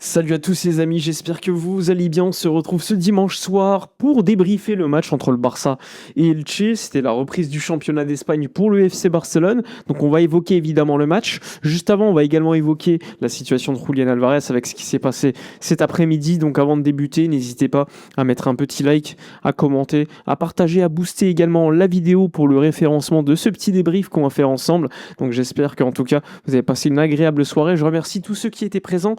Salut à tous les amis, j'espère que vous allez bien. On se retrouve ce dimanche soir pour débriefer le match entre le Barça et Elche. C'était la reprise du championnat d'Espagne pour le FC Barcelone. Donc on va évoquer évidemment le match. Juste avant, on va également évoquer la situation de Julián Álvarez avec ce qui s'est passé cet après-midi. Donc avant de débuter, n'hésitez pas à mettre un petit like, à commenter, à partager, à booster également la vidéo pour le référencement de ce petit débrief qu'on va faire ensemble. Donc j'espère qu'en tout cas, vous avez passé une agréable soirée. Je remercie tous ceux qui étaient présents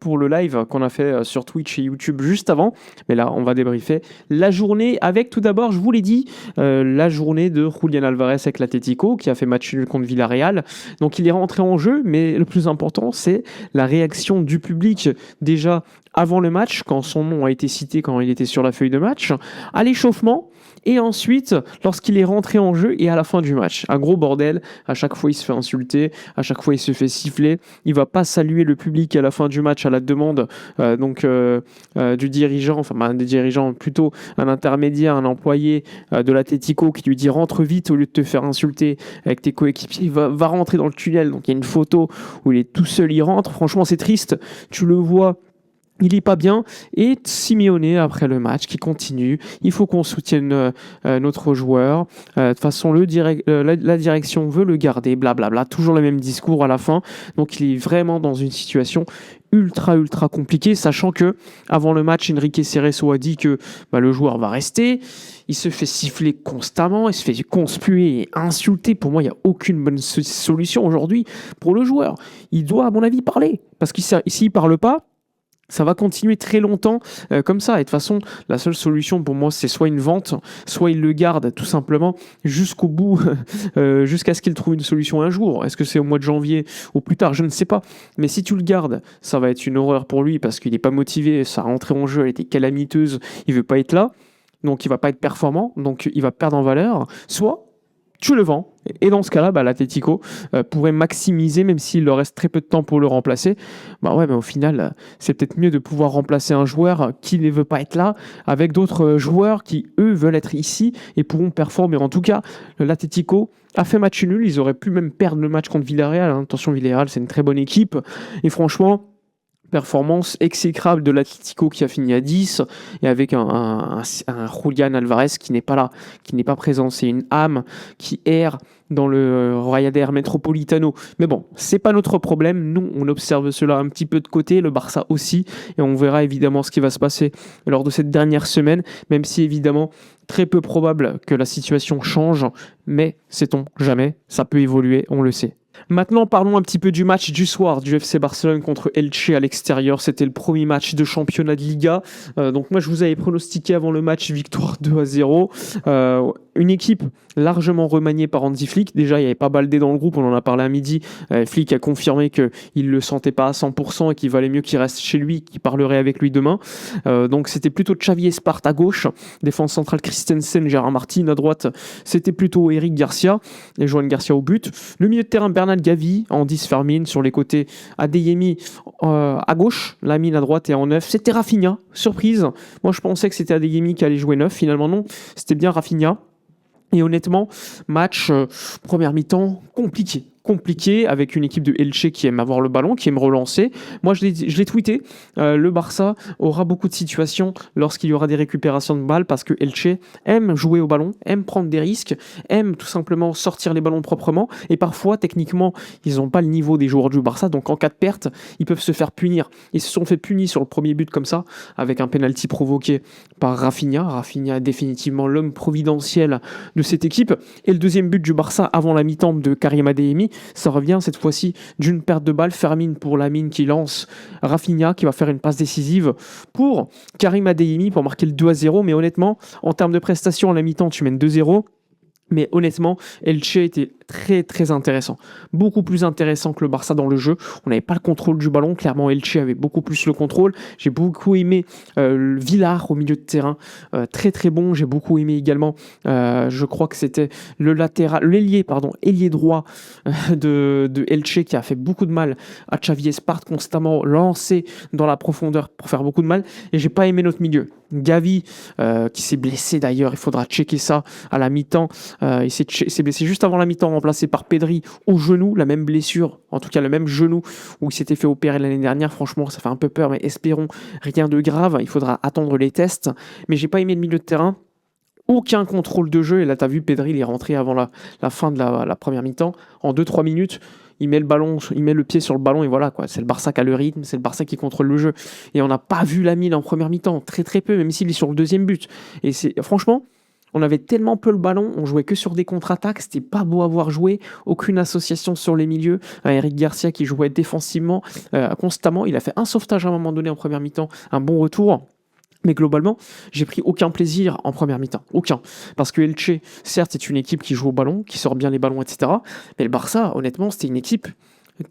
pour le live qu'on a fait sur Twitch et YouTube juste avant. Mais là, on va débriefer la journée avec tout d'abord, je vous l'ai dit, la journée de Julián Álvarez avec l'Atlético qui a fait match nul contre Villarreal. Donc il est rentré en jeu, mais le plus important, c'est la réaction du public déjà avant le match, quand son nom a été cité, quand il était sur la feuille de match, à l'échauffement. Et ensuite, lorsqu'il est rentré en jeu et à la fin du match. Un gros bordel. À chaque fois, il se fait insulter. À chaque fois, il se fait siffler. Il va pas saluer le public à la fin du match à la demande du dirigeant, des dirigeants, plutôt un intermédiaire, un employé de l'Atlético qui lui dit rentre vite au lieu de te faire insulter avec tes coéquipiers. Va rentrer dans le tunnel. Donc il y a une photo où il est tout seul, il rentre. Franchement, c'est triste. Tu le vois. Il n'est pas bien. Et Simeone, après le match, qui continue. Il faut qu'on soutienne notre joueur. De toute façon, la direction veut le garder. Blablabla. Toujours le même discours à la fin. Donc, il est vraiment dans une situation ultra compliquée, sachant que avant le match, Enrique Cerezo a dit que le joueur va rester. Il se fait siffler constamment. Il se fait conspuer et insulter. Pour moi, il n'y a aucune bonne solution aujourd'hui pour le joueur. Il doit, à mon avis, parler. Parce que s'il ne parle pas, ça va continuer très longtemps comme ça. Et de toute façon, la seule solution pour moi, c'est soit une vente, soit il le garde tout simplement jusqu'au bout, jusqu'à ce qu'il trouve une solution un jour. Est-ce que c'est au mois de janvier ou plus tard? Je ne sais pas. Mais si tu le gardes, ça va être une horreur pour lui parce qu'il n'est pas motivé. Sa rentrée en jeu, elle était calamiteuse. Il ne veut pas être là. Donc, il ne va pas être performant. Donc, il va perdre en valeur. Soit tu le vends. Et dans ce cas-là, l'Atlético pourrait maximiser, même s'il leur reste très peu de temps pour le remplacer. Mais au final, c'est peut-être mieux de pouvoir remplacer un joueur qui ne veut pas être là, avec d'autres joueurs qui, eux, veulent être ici et pourront performer. En tout cas, l'Atlético a fait match nul. Ils auraient pu même perdre le match contre Villarreal. Attention, Villarreal, c'est une très bonne équipe. Et franchement, performance exécrable de l'Atlético qui a fini à 10 et avec un Julián Álvarez qui n'est pas là, qui n'est pas présent. C'est une âme qui erre dans le Rayader Metropolitano. Mais bon, c'est pas notre problème. Nous, on observe cela un petit peu de côté, le Barça aussi, et on verra évidemment ce qui va se passer lors de cette dernière semaine, même si évidemment très peu probable que la situation change, mais sait-on jamais, ça peut évoluer, on le sait. Maintenant, parlons un petit peu du match du soir du FC Barcelone contre Elche à l'extérieur. C'était le premier match de championnat de Liga. Donc moi, je vous avais pronostiqué avant le match victoire 2-0. Une équipe largement remaniée par Hansi Flick. Déjà, il n'y avait pas Baldé dans le groupe, on en a parlé à midi. Flick a confirmé qu'il ne le sentait pas à 100% et qu'il valait mieux qu'il reste chez lui, qu'il parlerait avec lui demain. Donc c'était plutôt Xavi Espart à gauche, défense centrale Christensen, Gérard Martin à droite. C'était plutôt Eric Garcia et Joan Garcia au but. Le milieu de terrain Bernal Gavi, Andis Fermin sur les côtés, Adeyemi à gauche, Lamine à droite et en neuf. C'était Rafinha, surprise. Moi je pensais que c'était Adeyemi qui allait jouer neuf, finalement non, c'était bien Rafinha. Et honnêtement, match première mi-temps compliqué avec une équipe de Elche qui aime avoir le ballon, qui aime relancer. Moi, je l'ai tweeté. Le Barça aura beaucoup de situations lorsqu'il y aura des récupérations de balles parce que Elche aime jouer au ballon, aime prendre des risques, aime tout simplement sortir les ballons proprement. Et parfois, techniquement, ils n'ont pas le niveau des joueurs du Barça. Donc, en cas de perte, ils peuvent se faire punir. Ils se sont fait punir sur le premier but comme ça, avec un penalty provoqué par Rafinha. Rafinha est définitivement l'homme providentiel de cette équipe. Et le deuxième but du Barça avant la mi-temps de Karim Adeyemi, ça revient cette fois-ci d'une perte de balle. Fermin pour Lamine qui lance Rafinha qui va faire une passe décisive pour Karim Adeyemi pour marquer le 2-0. Mais honnêtement, en termes de prestations à la mi-temps, tu mènes 2-0. Mais honnêtement, Elche était très intéressant. Beaucoup plus intéressant que le Barça dans le jeu. On n'avait pas le contrôle du ballon. Clairement, Elche avait beaucoup plus le contrôle. J'ai beaucoup aimé Villar au milieu de terrain. Très bon. J'ai beaucoup aimé également, je crois que c'était l'ailier droit de Elche qui a fait beaucoup de mal à Xavi Espart, constamment lancé dans la profondeur pour faire beaucoup de mal. Et j'ai pas aimé notre milieu. Gavi, qui s'est blessé d'ailleurs, il faudra checker ça à la mi-temps. s'est blessé juste avant la mi-temps, remplacé par Pedri au genou, la même blessure, en tout cas le même genou où il s'était fait opérer l'année dernière. Franchement, ça fait un peu peur, mais espérons rien de grave. Il faudra attendre les tests. Mais j'ai pas aimé le milieu de terrain. Aucun contrôle de jeu. Et là, tu as vu, Pedri, il est rentré avant la fin de la première mi-temps. En 2-3 minutes, il met le ballon, il met le pied sur le ballon et voilà, quoi. C'est le Barça qui a le rythme, c'est le Barça qui contrôle le jeu. Et on n'a pas vu Lamine en première mi-temps, très très peu, même s'il est sur le deuxième but. Et franchement, on avait tellement peu le ballon, on jouait que sur des contre-attaques, c'était pas beau à voir jouer, aucune association sur les milieux. Eric Garcia qui jouait défensivement constamment, il a fait un sauvetage à un moment donné en première mi-temps, un bon retour. Mais globalement, j'ai pris aucun plaisir en première mi-temps. Aucun. Parce que Elche, certes, c'est une équipe qui joue au ballon, qui sort bien les ballons, etc. Mais le Barça, honnêtement, c'était une équipe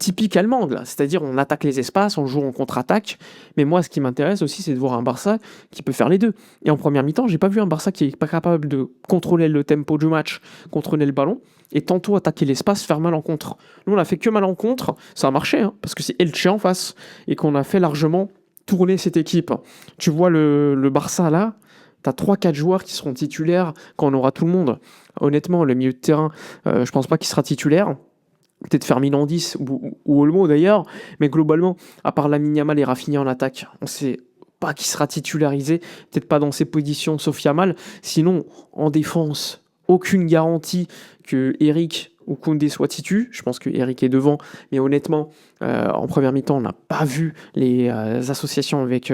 typique allemande, là. C'est-à-dire, on attaque les espaces, on joue en contre-attaque. Mais moi, ce qui m'intéresse aussi, c'est de voir un Barça qui peut faire les deux. Et en première mi-temps, j'ai pas vu un Barça qui est pas capable de contrôler le tempo du match, contrôler le ballon, et tantôt attaquer l'espace, faire mal en contre. Nous, on a fait que mal en contre. Ça a marché, hein, parce que c'est Elche en face. Et qu'on a fait largement tourner cette équipe. Tu vois le Barça là, tu as 3-4 joueurs qui seront titulaires quand on aura tout le monde. Honnêtement, le milieu de terrain, je pense pas qu'il sera titulaire. Peut-être Fermin en 10 ou Olmo d'ailleurs, mais globalement, à part Lamine Yamal et Rafinha en attaque, on sait pas qui sera titularisé, peut-être pas dans ses positions sauf Yamal. Sinon, en défense, aucune garantie que Eric ou Koundé soit titu. Je pense que Eric est devant, mais honnêtement, en première mi-temps, on n'a pas vu les associations avec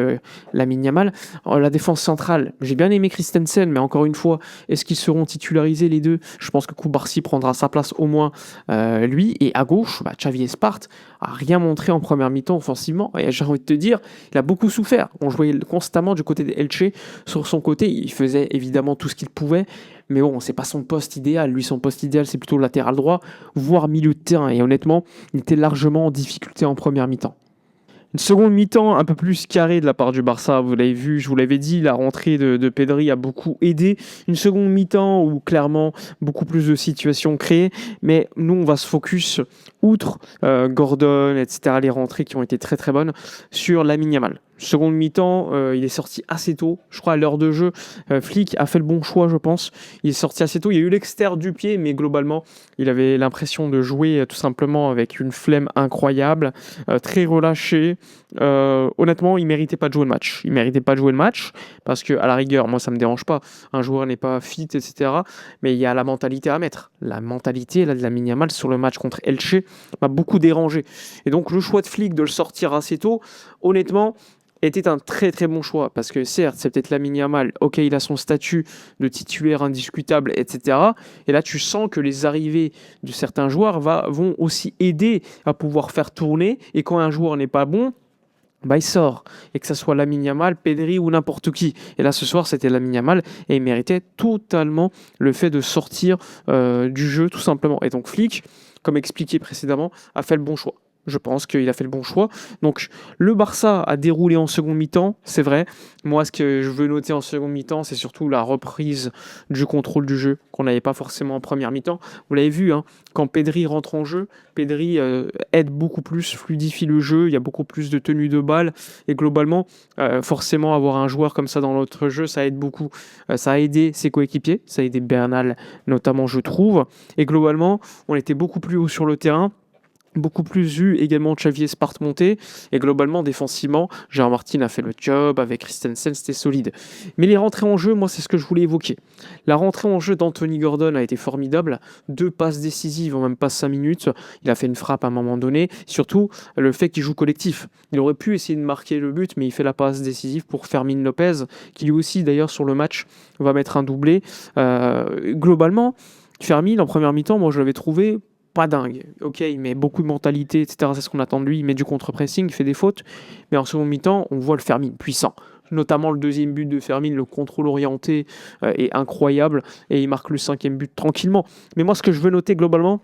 Lamine Yamal. La défense centrale, j'ai bien aimé Christensen, mais encore une fois, est-ce qu'ils seront titularisés les deux? Je pense que Koubarsi prendra sa place au moins lui. Et à gauche, Xavi Espart a rien montré en première mi-temps offensivement. Et j'ai envie de te dire, il a beaucoup souffert. On jouait constamment du côté de Elche. Sur son côté, il faisait évidemment tout ce qu'il pouvait. Mais bon, c'est pas son poste idéal. Lui, son poste idéal, c'est plutôt latéral droit, voire milieu de terrain. Et honnêtement, il était largement en difficulté en première mi-temps. Une seconde mi-temps un peu plus carrée de la part du Barça, vous l'avez vu, je vous l'avais dit, la rentrée de Pedri a beaucoup aidé. Une seconde mi-temps où clairement beaucoup plus de situations créées, mais nous on va se focus, outre Gordon, etc., les rentrées qui ont été très très bonnes, sur Lamine Yamal. Seconde mi-temps, il est sorti assez tôt, je crois à l'heure de jeu. Flick a fait le bon choix, je pense. Il est sorti assez tôt. Il y a eu l'extérieur du pied, mais globalement, il avait l'impression de jouer tout simplement avec une flemme incroyable, très relâché. Honnêtement, il méritait pas de jouer le match. Il méritait pas de jouer le match parce que, à la rigueur, moi, ça me dérange pas. Un joueur n'est pas fit, etc. Mais il y a la mentalité à mettre. La mentalité là, de Lamine Yamal sur le match contre Elche m'a beaucoup dérangé. Et donc, le choix de Flick de le sortir assez tôt, honnêtement, était un très très bon choix parce que certes c'est peut-être Lamine Yamal, ok il a son statut de titulaire indiscutable etc, et là tu sens que les arrivées de certains joueurs vont aussi aider à pouvoir faire tourner, et quand un joueur n'est pas bon, il sort, et que ça soit Lamine Yamal, Pedri ou n'importe qui. Et là ce soir c'était Lamine Yamal et il méritait totalement le fait de sortir du jeu tout simplement. Et donc Flick, comme expliqué précédemment, a fait le bon choix. Je pense qu'il a fait le bon choix. Donc, le Barça a déroulé en seconde mi-temps, c'est vrai. Moi, ce que je veux noter en seconde mi-temps, c'est surtout la reprise du contrôle du jeu qu'on n'avait pas forcément en première mi-temps. Vous l'avez vu, hein, quand Pedri rentre en jeu, Pedri aide beaucoup plus, fluidifie le jeu, il y a beaucoup plus de tenue de balle. Et globalement, forcément, avoir un joueur comme ça dans notre jeu, ça aide beaucoup. Ça a aidé ses coéquipiers, ça a aidé Bernal notamment, je trouve. Et globalement, on était beaucoup plus haut sur le terrain. Beaucoup plus vu également Xavi Espart monter, et globalement défensivement Gérard Martin a fait le job avec Christensen, c'était solide. Mais les rentrées en jeu, moi c'est ce que je voulais évoquer. La rentrée en jeu d'Anthony Gordon a été formidable, 2 passes décisives en même pas 5 minutes, il a fait une frappe à un moment donné, surtout le fait qu'il joue collectif. Il aurait pu essayer de marquer le but, mais il fait la passe décisive pour Fermin Lopez, qui lui aussi d'ailleurs sur le match va mettre un doublé. Globalement, Fermin en première mi-temps, moi je l'avais trouvé pas dingue. Ok, il met beaucoup de mentalité, etc. C'est ce qu'on attend de lui. Il met du contre-pressing, il fait des fautes. Mais en second mi-temps, on voit le Fermin puissant. Notamment le deuxième but de Fermin, le contrôle orienté est incroyable. Et il marque le 5e but tranquillement. Mais moi, ce que je veux noter globalement,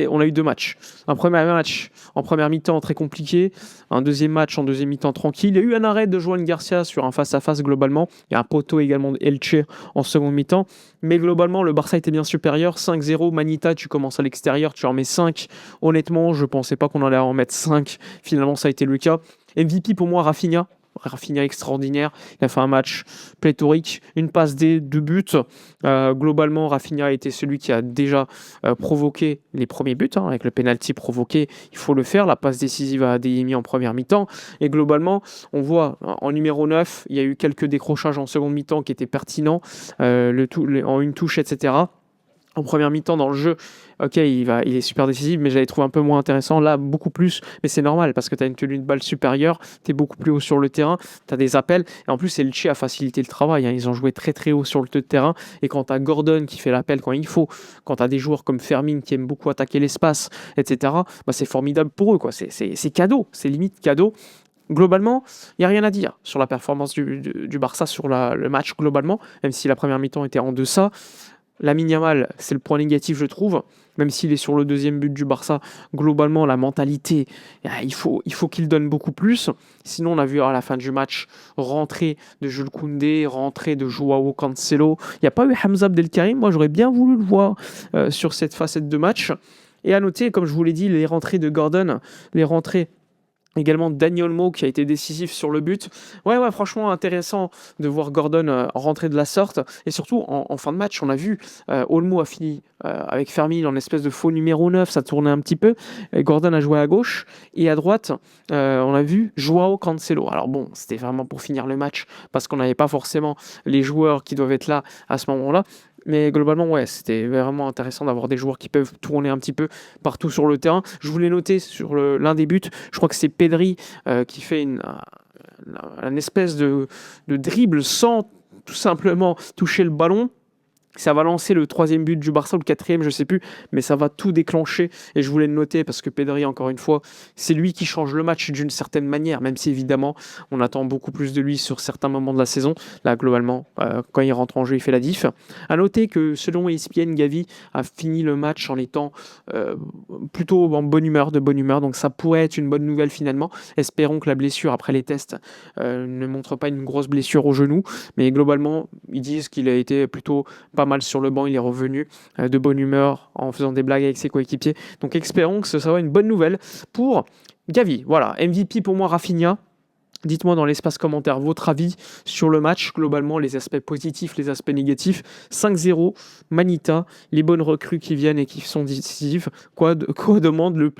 on a eu 2 matchs. Un premier match en première mi-temps très compliqué, un deuxième match en deuxième mi-temps tranquille. Il y a eu un arrêt de Joan Garcia sur un face-à-face globalement. Il y a un poteau également de Elche en seconde mi-temps. Mais globalement, le Barça était bien supérieur. 5-0, Manita, tu commences à l'extérieur, tu en mets 5. Honnêtement, je ne pensais pas qu'on allait en mettre 5. Finalement, ça a été le cas. MVP pour moi, Rafinha. Rafinha extraordinaire, il a fait un match pléthorique, une passe D, 2 buts. Globalement, Rafinha a été celui qui a déjà provoqué les premiers buts, hein, avec le penalty provoqué, il faut le faire, la passe décisive à Adeyemi en première mi-temps. Et globalement, on voit en numéro 9, il y a eu quelques décrochages en seconde mi-temps qui étaient pertinents, en une touche, etc. En première mi-temps dans le jeu, ok, il est super décisif, mais j'avais trouvé un peu moins intéressant. Là, beaucoup plus, mais c'est normal parce que tu as une tenue de balle supérieure, tu es beaucoup plus haut sur le terrain, tu as des appels. Et en plus, Elche a facilité le travail, hein. Ils ont joué très très haut sur le terrain. Et quand tu as Gordon qui fait l'appel quand il faut, quand tu as des joueurs comme Fermin qui aiment beaucoup attaquer l'espace, etc., bah, c'est formidable pour eux, quoi. C'est cadeau, c'est limite cadeau. Globalement, il n'y a rien à dire sur la performance du Barça sur le match globalement, même si la première mi-temps était en deçà. Lamine Yamal, c'est le point négatif, je trouve. Même s'il est sur le deuxième but du Barça, globalement, la mentalité, il faut qu'il donne beaucoup plus. Sinon, on a vu à la fin du match rentrée de Jules Koundé, rentrée de Joao Cancelo. Il n'y a pas eu Hamza Abdelkarim. Moi, j'aurais bien voulu le voir sur cette facette de match. Et à noter, comme je vous l'ai dit, les rentrées de Gordon, les rentrées également Dani Olmo qui a été décisif sur le but. Ouais, franchement intéressant de voir Gordon rentrer de la sorte. Et surtout, en fin de match, on a vu Olmo a fini avec Fermin en espèce de faux numéro 9, ça tournait un petit peu. Et Gordon a joué à gauche. Et à droite, on a vu Joao Cancelo. Alors bon, c'était vraiment pour finir le match, parce qu'on n'avait pas forcément les joueurs qui doivent être là à ce moment-là. Mais globalement, ouais, c'était vraiment intéressant d'avoir des joueurs qui peuvent tourner un petit peu partout sur le terrain. Je voulais noter sur l'un des buts, je crois que c'est Pedri qui fait une espèce de dribble sans tout simplement toucher le ballon. Ça va lancer le troisième but du Barça ou le quatrième, je ne sais plus, mais ça va tout déclencher. Et je voulais le noter parce que Pedri, encore une fois, c'est lui qui change le match d'une certaine manière, même si évidemment on attend beaucoup plus de lui sur certains moments de la saison. Là, globalement, quand il rentre en jeu, il fait la diff. À noter que selon ESPN, Gavi a fini le match en étant plutôt en bonne humeur, donc ça pourrait être une bonne nouvelle finalement. Espérons que la blessure après les tests ne montre pas une grosse blessure au genou, mais globalement, ils disent qu'il a été plutôt pas mal sur le banc, il est revenu de bonne humeur en faisant des blagues avec ses coéquipiers. Donc espérons que ce sera une bonne nouvelle pour Gavi. Voilà, MVP pour moi, Rafinha. Dites-moi dans l'espace commentaire votre avis sur le match, globalement, les aspects positifs, les aspects négatifs. 5-0, Manita, les bonnes recrues qui viennent et qui sont décisives. Que demande le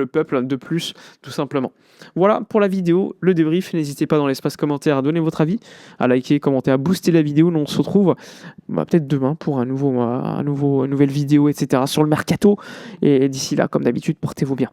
peuple de plus, tout simplement. Voilà pour la vidéo, le débrief. N'hésitez pas dans l'espace commentaire à donner votre avis, à liker, commenter, à booster la vidéo. Nous on se retrouve peut-être demain pour une nouvelle vidéo, etc. sur le mercato. Et d'ici là, comme d'habitude, portez-vous bien.